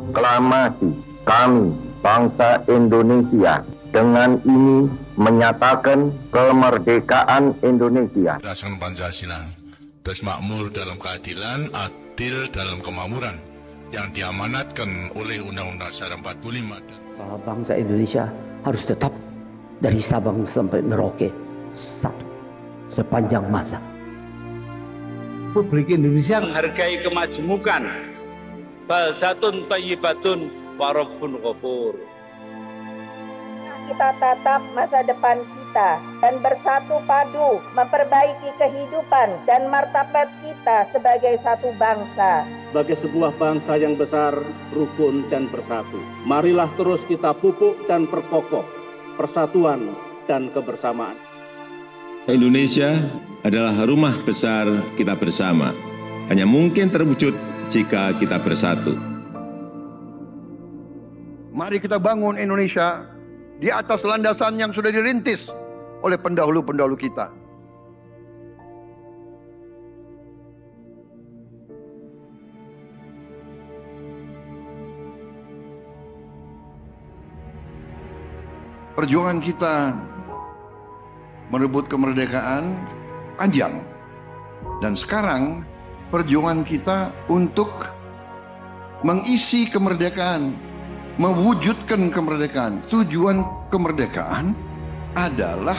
Proklamasi kami, bangsa Indonesia, dengan ini menyatakan kemerdekaan Indonesia. Berdasarkan Pancasila, terus makmur dalam keadilan, adil dalam kemakmuran, yang diamanatkan oleh Undang-Undang Dasar 45. Bangsa Indonesia harus tetap dari Sabang sampai Merauke satu sepanjang masa. Republik Indonesia menghargai kemajemukan, baldatun thayyibatun wa rabbun ghafur. Kita tatap masa depan kita dan bersatu padu memperbaiki kehidupan dan martabat kita sebagai satu bangsa. Sebagai sebuah bangsa yang besar, rukun dan bersatu. Marilah terus kita pupuk dan perkokoh persatuan dan kebersamaan. Indonesia adalah rumah besar kita bersama. Hanya mungkin terwujud jika kita bersatu. Mari kita bangun Indonesia di atas landasan yang sudah dirintis oleh pendahulu-pendahulu kita. Perjuangan kita merebut kemerdekaan panjang. Dan sekarang perjuangan kita untuk mengisi kemerdekaan, mewujudkan kemerdekaan. Tujuan kemerdekaan adalah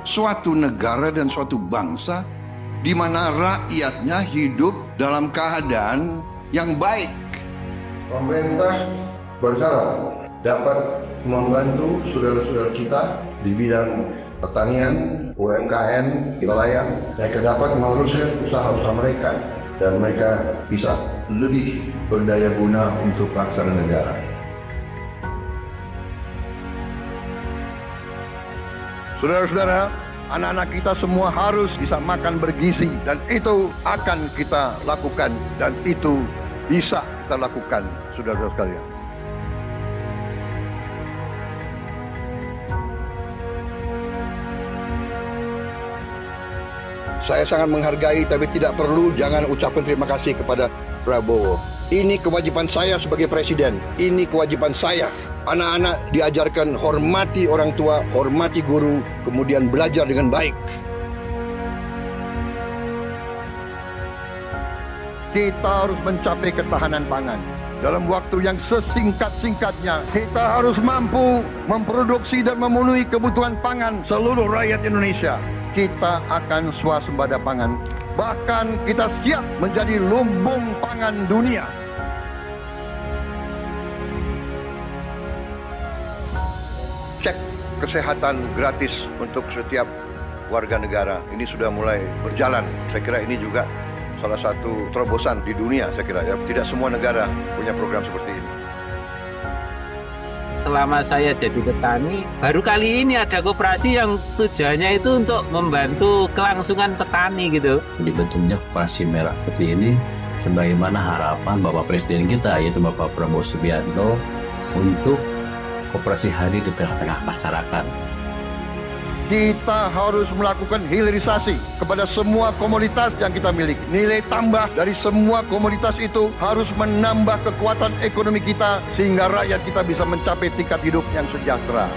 suatu negara dan suatu bangsa di mana rakyatnya hidup dalam keadaan yang baik. Pemerintah berharap dapat membantu saudara-saudara kita di bidang pertanian, UMKM, nelayan, mereka dapat meneruskan usaha-usaha mereka dan mereka bisa lebih berdaya guna untuk bangsa dan negara. Saudara-saudara, anak-anak kita semua harus bisa makan bergizi dan itu akan kita lakukan dan itu bisa kita lakukan, saudara-saudara sekalian. Saya sangat menghargai tapi tidak perlu jangan ucapkan terima kasih kepada Prabowo. Ini kewajiban saya sebagai presiden. Ini kewajiban saya. Anak-anak diajarkan hormati orang tua, hormati guru, kemudian belajar dengan baik. Kita harus mencapai ketahanan pangan. Dalam waktu yang sesingkat-singkatnya, kita harus mampu memproduksi dan memenuhi kebutuhan pangan seluruh rakyat Indonesia. Kita akan swasembada pangan. Bahkan kita siap menjadi lumbung pangan dunia. Cek kesehatan gratis untuk setiap warga negara. Ini sudah mulai berjalan. Saya kira ini juga salah satu terobosan di dunia, saya kira ya. Tidak semua negara punya program seperti ini. Selama saya jadi petani, baru kali ini ada koperasi yang tujuannya itu untuk membantu kelangsungan petani gitu. Dibentuknya koperasi merah putih ini sebagaimana harapan Bapak Presiden kita, yaitu Bapak Prabowo Subianto, untuk koperasi hadir di tengah-tengah masyarakat. Kita harus melakukan hilirisasi kepada semua komoditas yang kita miliki. Nilai tambah dari semua komoditas itu harus menambah kekuatan ekonomi kita sehingga rakyat kita bisa mencapai tingkat hidup yang sejahtera.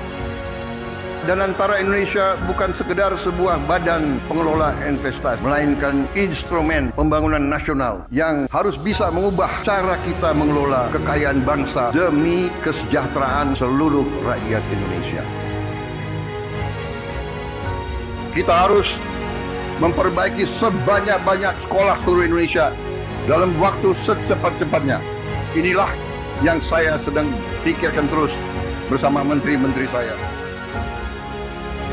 Dan antara Indonesia bukan sekedar sebuah badan pengelola investasi, melainkan instrumen pembangunan nasional yang harus bisa mengubah cara kita mengelola kekayaan bangsa demi kesejahteraan seluruh rakyat Indonesia. Kita harus memperbaiki sebanyak-banyak sekolah seluruh Indonesia dalam waktu secepat-cepatnya. Inilah yang saya sedang pikirkan terus bersama menteri-menteri saya.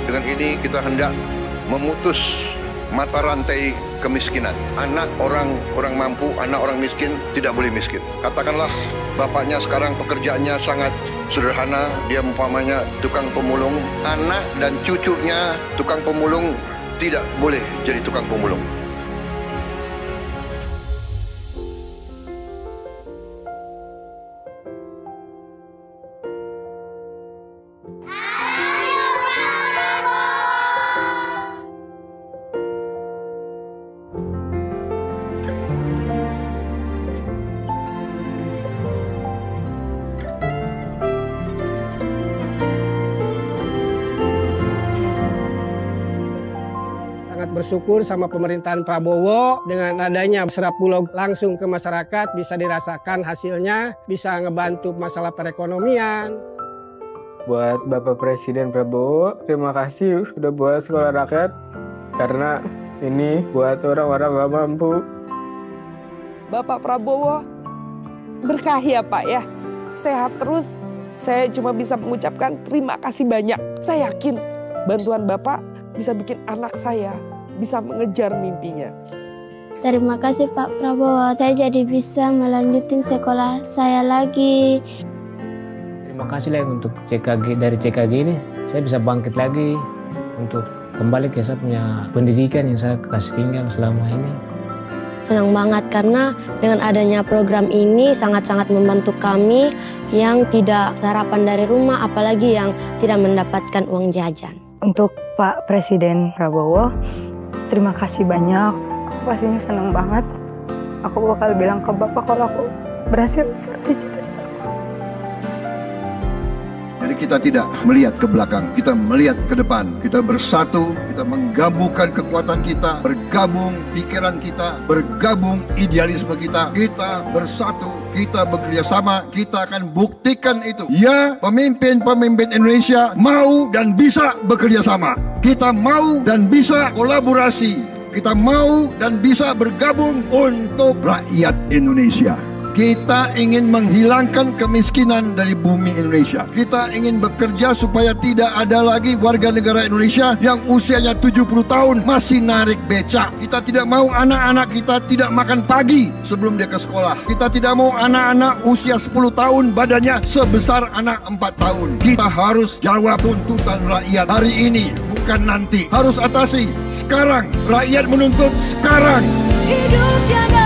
Dengan ini kita hendak memutus mata rantai kemiskinan. Anak orang mampu, anak orang miskin tidak boleh miskin. Katakanlah bapaknya sekarang pekerjaannya sangat sederhana, dia umpamanya tukang pemulung, anak dan cucunya tukang pemulung tidak boleh jadi tukang pemulung. bersyukur sama pemerintahan Prabowo dengan adanya serap bulog langsung ke masyarakat, bisa dirasakan hasilnya, bisa ngebantu masalah perekonomian. Buat Bapak Presiden Prabowo, terima kasih sudah buat sekolah rakyat, karena ini buat orang-orang gak mampu. Bapak Prabowo, berkah ya Pak ya, sehat terus. Saya cuma bisa mengucapkan terima kasih banyak. Saya yakin bantuan Bapak bisa bikin anak saya bisa mengejar mimpinya. Terima kasih Pak Prabowo, saya jadi bisa melanjutin sekolah saya lagi. Terima kasih lah untuk CKG, dari CKG ini saya bisa bangkit lagi untuk kembali ke saya punya pendidikan yang saya kasih tinggal selama ini. Senang banget karena dengan adanya program ini sangat-sangat membantu kami yang tidak sarapan dari rumah, apalagi yang tidak mendapatkan uang jajan. Untuk Pak Presiden Prabowo, terima kasih banyak. Aku pastinya senang banget. Aku bakal bilang ke Bapak kalau aku berhasil meraih cita-cita. Jadi kita tidak melihat ke belakang, kita melihat ke depan. Kita bersatu, kita menggabungkan kekuatan kita, bergabung pikiran kita, bergabung idealisme kita. Kita bersatu, kita bekerja sama, kita akan buktikan itu. Ya, pemimpin-pemimpin Indonesia mau dan bisa bekerja sama. Kita mau dan bisa kolaborasi. Kita mau dan bisa bergabung untuk rakyat Indonesia. Kita ingin menghilangkan kemiskinan dari bumi Indonesia. Kita ingin bekerja supaya tidak ada lagi warga negara Indonesia yang usianya 70 tahun masih narik becak. Kita tidak mau anak-anak kita tidak makan pagi sebelum dia ke sekolah. Kita tidak mau anak-anak usia 10 tahun badannya sebesar anak 4 tahun. Kita harus jawab tuntutan rakyat hari ini, bukan nanti. Harus atasi sekarang. Rakyat menuntut sekarang. Hidup jaga